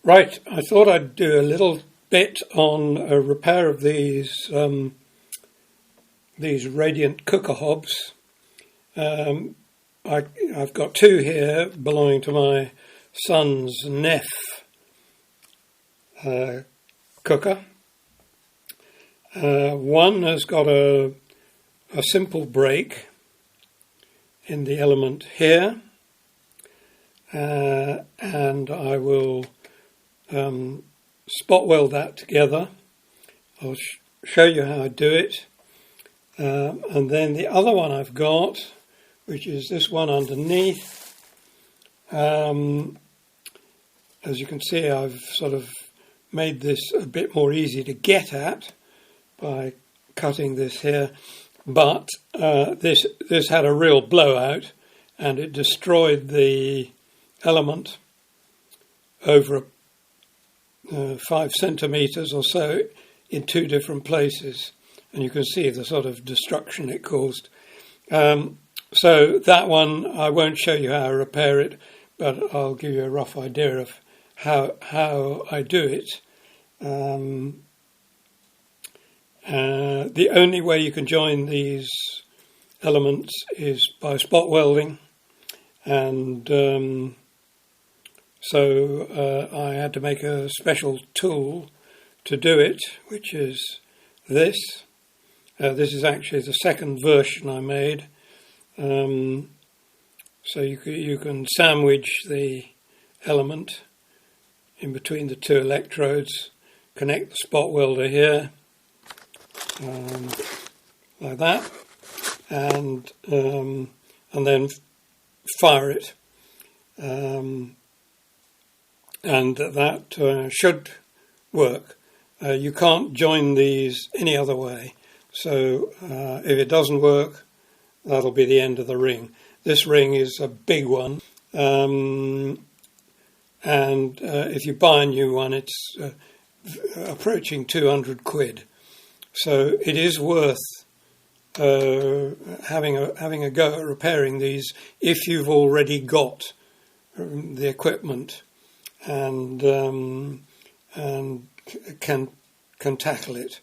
Right, I thought I'd do a little bit on a repair of these Radiant cooker hobs. I've got two here belonging to my son's Neff cooker. One has got a simple break in the element here, and I will spot weld that together. I'll show you how I do it. And then the other one I've got, which is this one underneath, as you can see, I've sort of made this a bit more easy to get at by cutting this here, but this had a real blowout and it destroyed the element over 5 centimeters or so in two different places, and you can see the sort of destruction it caused. So that one I won't show you how I repair it, but I'll give you a rough idea of how I do it. The only way you can join these elements is by spot welding, and so I had to make a special tool to do it, which is this. This is actually the second version I made. So you can sandwich the element in between the two electrodes, connect the spot welder here, like that, and then fire it. And that should work. You can't join these any other way. So if it doesn't work, that'll be the end of the ring. This ring is a big one, and if you buy a new one, it's approaching 200 quid. So it is worth having a go at repairing these if you've already got the equipment and can tackle it.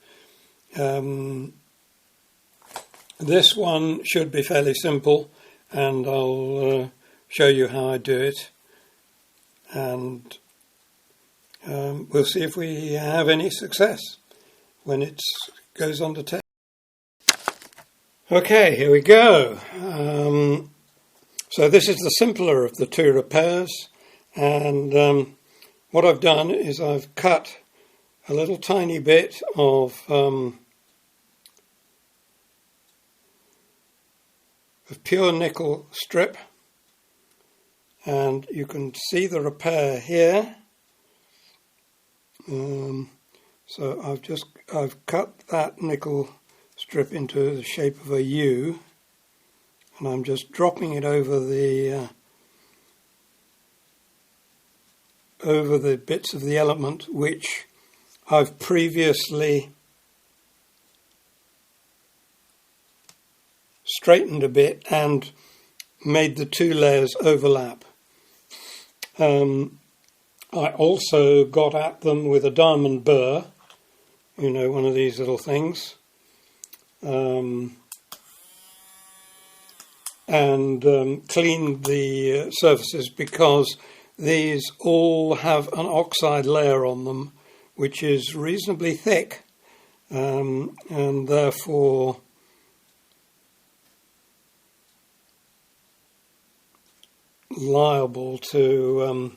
This one should be fairly simple, and I'll show you how I do it, and we'll see if we have any success when it goes on to test. Okay, here we go. So this is the simpler of the two repairs, and what I've done is I've cut a little tiny bit of pure nickel strip, and you can see the repair here. So I've cut that nickel strip into the shape of a U, and I'm just dropping it over the bits of the element which I've previously straightened a bit and made the two layers overlap. I also got at them with a diamond burr, one of these little things, and cleaned the surfaces, because these all have an oxide layer on them which is reasonably thick, and therefore liable to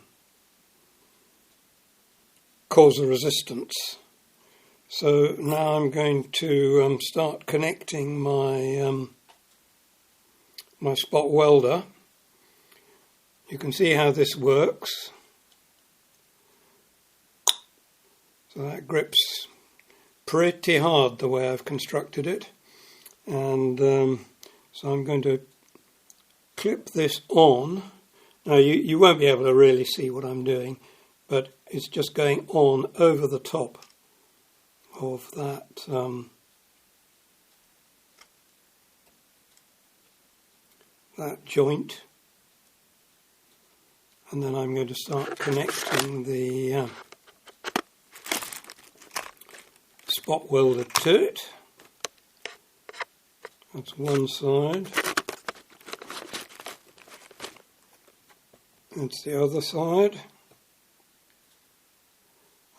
cause a resistance. So now I'm going to start connecting my my spot welder. You can see how this works. So that grips pretty hard the way I've constructed it, and so I'm going to clip this on. Now you won't be able to really see what I'm doing, but it's just going on over the top of that that joint, and then I'm going to start connecting the spot welder to it. That's one side. That's the other side.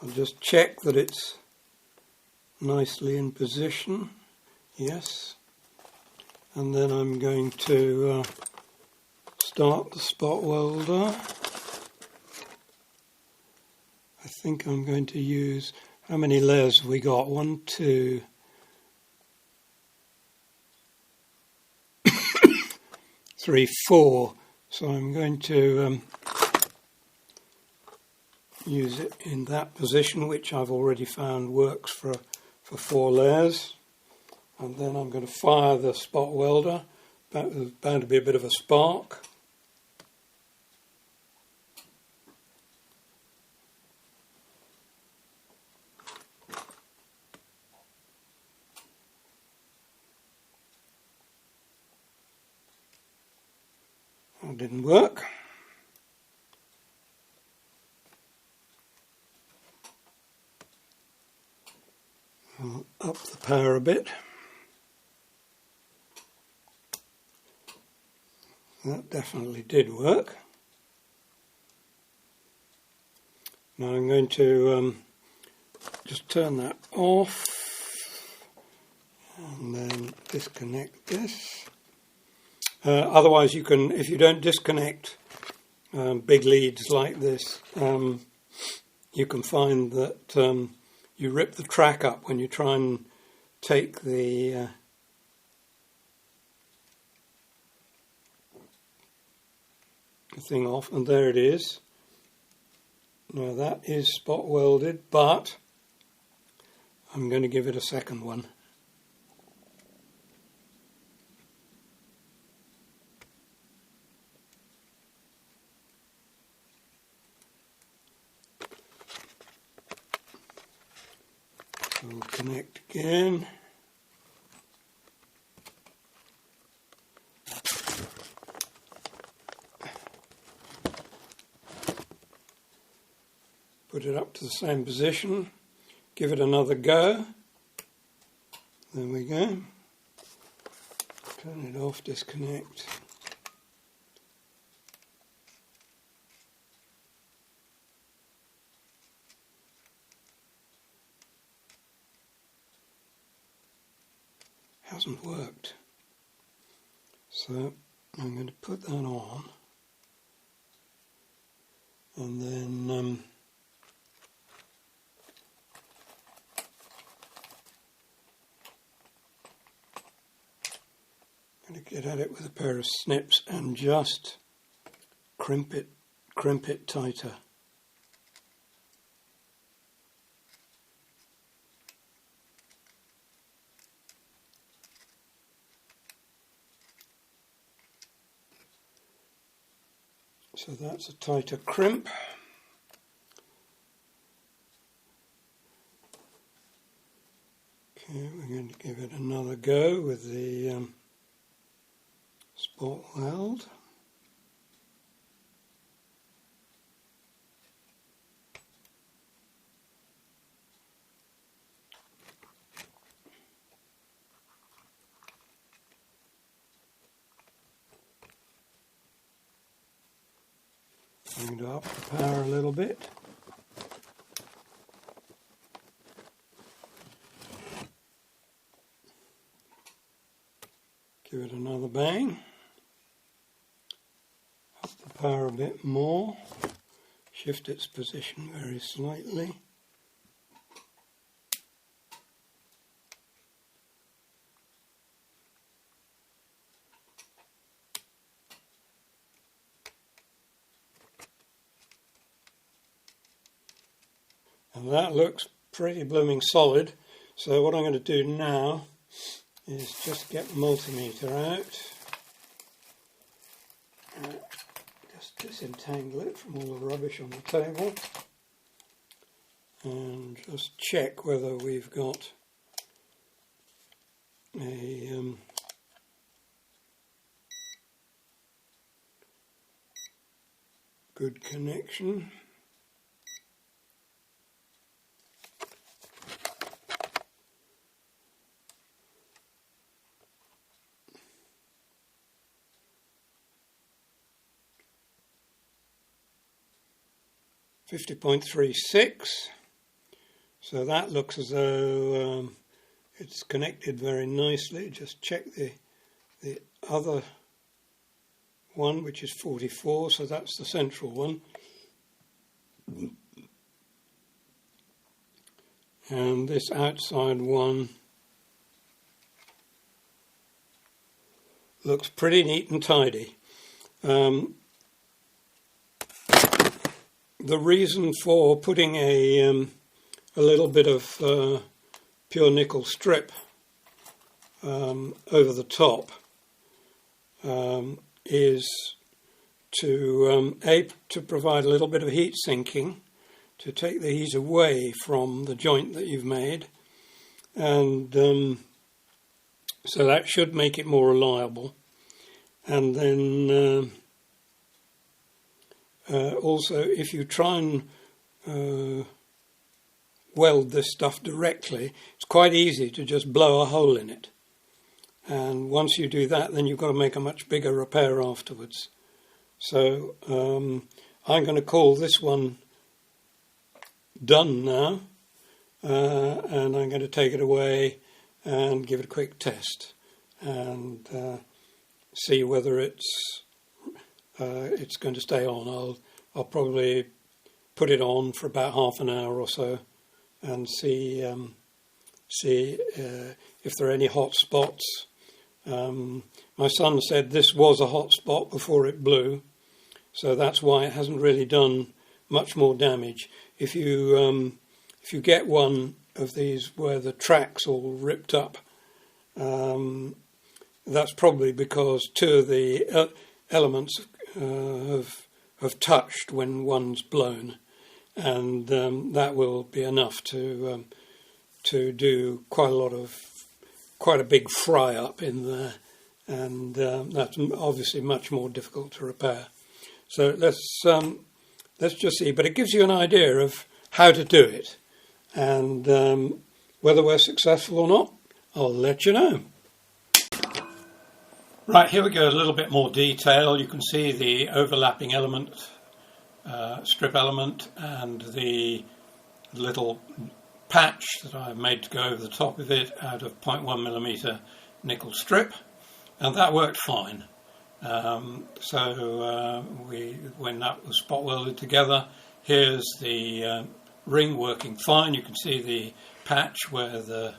I'll just check that it's nicely in position. Yes. And then I'm going to start the spot welder. I think I'm going to use, how many layers have we got? 1, 2, 3, 4. So I'm going to use it in that position, which I've already found works for 4 layers. And then I'm going to fire the spot welder. There's bound to be a bit of a spark. That didn't work. I'll up the power a bit. That definitely did work. Now I'm going to just turn that off and then disconnect this. Otherwise you can, if you don't disconnect big leads like this, you can find that you rip the track up when you try and take the thing off, and there it is. Now that is spot welded, but I'm going to give it a second one. So we'll connect again. Put it up to the same position, give it another go. There we go. Turn it off, disconnect. Hasn't worked. So I'm going to put that on, and then I'm going to get at it with a pair of snips and just crimp it tighter. So that's a tighter crimp. Okay, we're going to give it another go with the spot weld. I'm going to up the power a little bit. Give it another bang. Up the power a bit more. Shift its position very slightly. And that looks pretty blooming solid. So what I'm going to do now is just get the multimeter out. Just disentangle it from all the rubbish on the table. And just check whether we've got a good connection. .36, so that looks as though it's connected very nicely. Just check the other one, which is 44, so that's the central one. And this outside one looks pretty neat and tidy. The reason for putting a little bit of pure nickel strip over the top is to provide a little bit of heat sinking, to take the heat away from the joint that you've made, and so that should make it more reliable. And then also, if you try and weld this stuff directly, it's quite easy to just blow a hole in it. And once you do that, then you've got to make a much bigger repair afterwards. So I'm going to call this one done now, and I'm going to take it away and give it a quick test and see whether it's going to stay on. I'll probably put it on for about half an hour or so and see if there are any hot spots. My son said this was a hot spot before it blew, so that's why it hasn't really done much more damage. If you get one of these where the track's all ripped up, that's probably because two of the elements have touched when one's blown, and that will be enough to do quite a big fry up in there, and that's obviously much more difficult to repair. So let's just see, but it gives you an idea of how to do it, and whether we're successful or not, I'll let you know. Right, here we go, a little bit more detail. You can see the overlapping element, strip element, and the little patch that I've made to go over the top of it out of 0.1mm nickel strip, and that worked fine. When that was spot welded together, here's the ring working fine. You can see the patch where the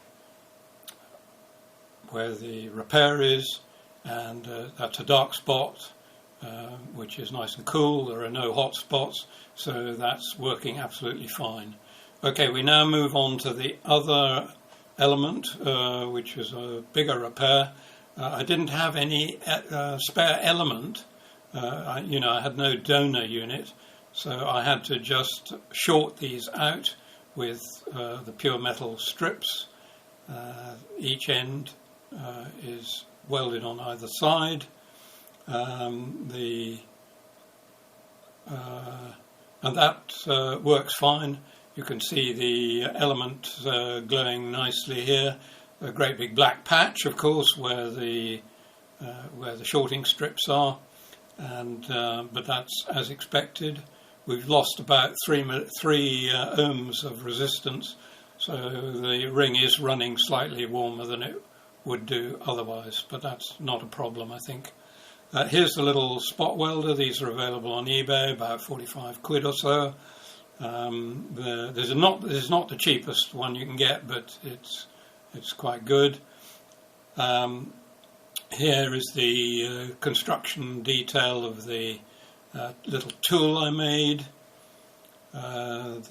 repair is, and that's a dark spot, which is nice and cool. There are no hot spots, so that's working absolutely fine. Okay, we now move on to the other element, which is a bigger repair. I didn't have any spare element. I had no donor unit, so I had to just short these out with the pure metal strips. Each end is welded on either side. And that works fine. You can see the element glowing nicely here. A great big black patch, of course, where the shorting strips are, and but that's as expected. We've lost about 3 ohms of resistance, so the ring is running slightly warmer than it would do otherwise, but that's not a problem, I think. Here's the little spot welder. These are available on eBay, about 45 quid or so. There's not the cheapest one you can get, but it's quite good. Here is the construction detail of the little tool I made, and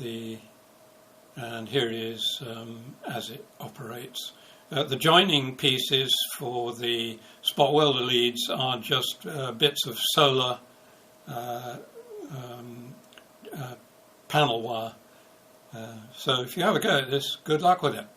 here it is as it operates. The joining pieces for the spot welder leads are just bits of solar panel wire. So if you have a go at this, good luck with it.